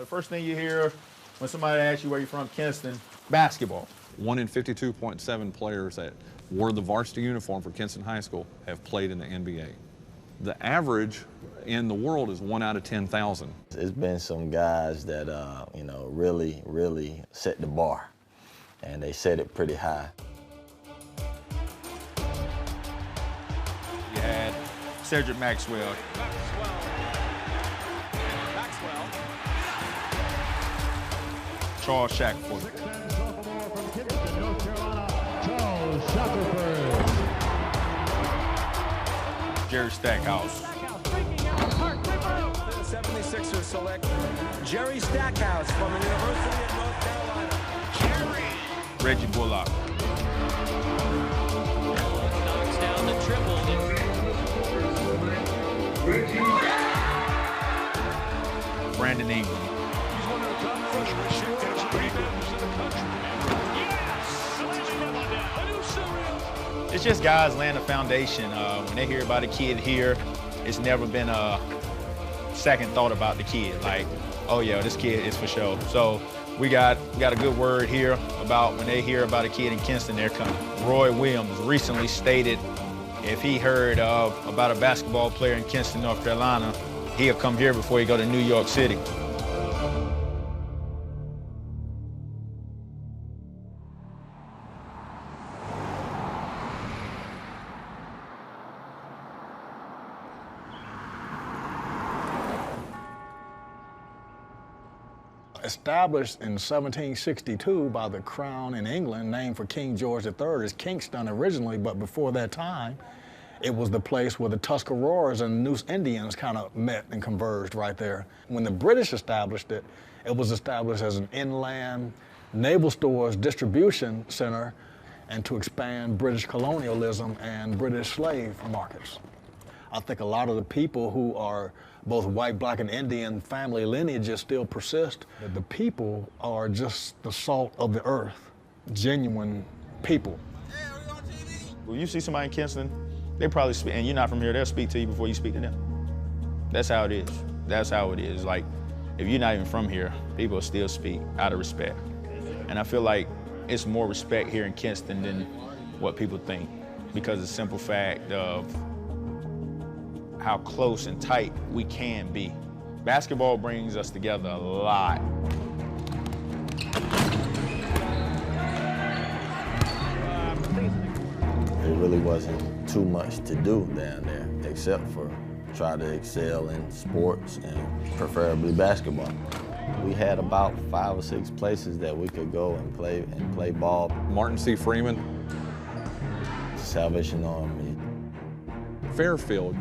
The first thing you hear when somebody asks you where you're from, Kinston, basketball. 1 in 52.7 players that wore the varsity uniform for Kinston High School have played in the NBA. The average in the world is 1 out of 10,000. There's been some guys that, really set the bar, and they set it pretty high. You had Cedric Maxwell. Charles Shackelford. Jerry Stackhouse. The 76ers select Jerry Stackhouse from the University of North Carolina. Reggie Bullock. Knocks down the triple. Brandon Ingram. He's one of the top freshman shooters in the country. Yes! It's just guys laying the foundation. When they hear about a kid here, it's never been a second thought about the kid. Like, oh yeah, this kid is for sure. So we got a good word here about when they hear about a kid in Kinston, they're coming. Roy Williams recently stated if he heard about a basketball player in Kinston, North Carolina, he'll come here before he go to New York City. Established in 1762 by the Crown in England, named for King George III as Kingston originally, but before that time, it was the place where the Tuscaroras and Neuse Indians kind of met and converged right there. When the British established it, it was established as an inland naval stores distribution center and to expand British colonialism and British slave markets. I think a lot of the people who are both white, black, and Indian family lineages still persist. The people are just the salt of the earth, genuine people. When you see somebody in Kinston, they probably speak, and you're not from here, they'll speak to you before you speak to them. That's how it is. That's how it is. Like, if you're not even from here, people still speak out of respect. And I feel like it's more respect here in Kinston than what people think, because of the simple fact of how close and tight we can be. Basketball brings us together a lot. There really wasn't too much to do down there except for try to excel in sports and preferably basketball. We had about 5 or 6 places that we could go and play ball. Martin C. Freeman. Salvation Army. Fairfield.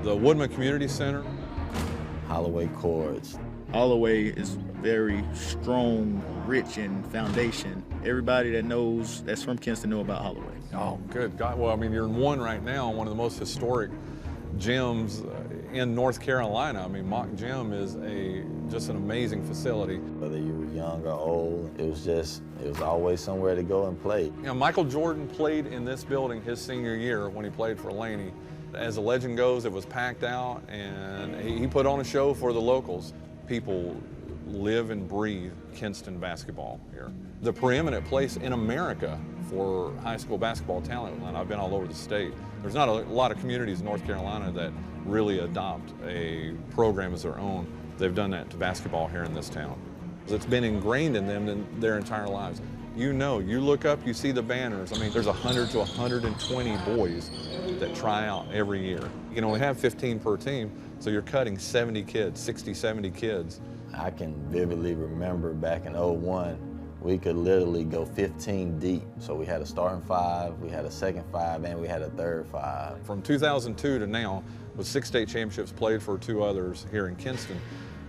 The Woodman Community Center. Holloway Courts. Holloway is very strong, rich in foundation. Everybody that knows, that's from Kinston, know about Holloway. Oh, good God. Well, I mean, you're in one right now, one of the most historic gyms in North Carolina. I mean, Mock Gym is just an amazing facility. Whether you were young or old, it was always somewhere to go and play. You know, Michael Jordan played in this building his senior year when he played for Laney. As the legend goes, it was packed out, and he put on a show for the locals. People live and breathe Kinston basketball here. The preeminent place in America for high school basketball talent, and I've been all over the state. There's not a lot of communities in North Carolina that really adopt a program as their own. They've done that to basketball here in this town. It's been ingrained in them their entire lives. You know, you look up, you see the banners. I mean, there's 100 to 120 boys that try out every year. You can only have 15 per team, so you're cutting 70 kids, 60, 70 kids. I can vividly remember back in '01, we could literally go 15 deep. So we had a starting 5, we had a second 5, and we had a third 5. From 2002 to now, with 6 state championships played for 2 others here in Kinston,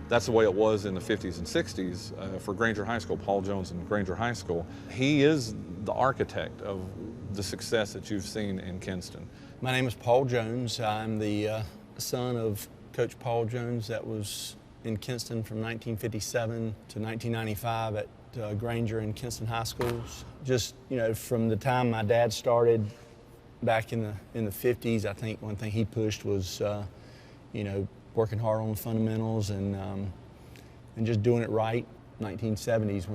that's the way it was in the 50s and 60s for Granger High School, Paul Jones and Granger High School. He is the architect of the success that you've seen in Kinston. My name is Paul Jones. I'm the son of Coach Paul Jones that was in Kinston from 1957 to 1995 at Granger and Kinston High Schools. Just, you know, from the time my dad started back in the 50s, I think one thing he pushed was, you know, working hard on the fundamentals and just doing it right. 1970s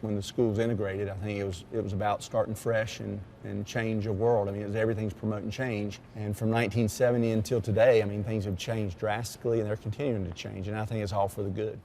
when the schools integrated, I think it was about starting fresh and change a world. I mean, everything's promoting change. And from 1970 until today, I mean, things have changed drastically and they're continuing to change. And I think it's all for the good.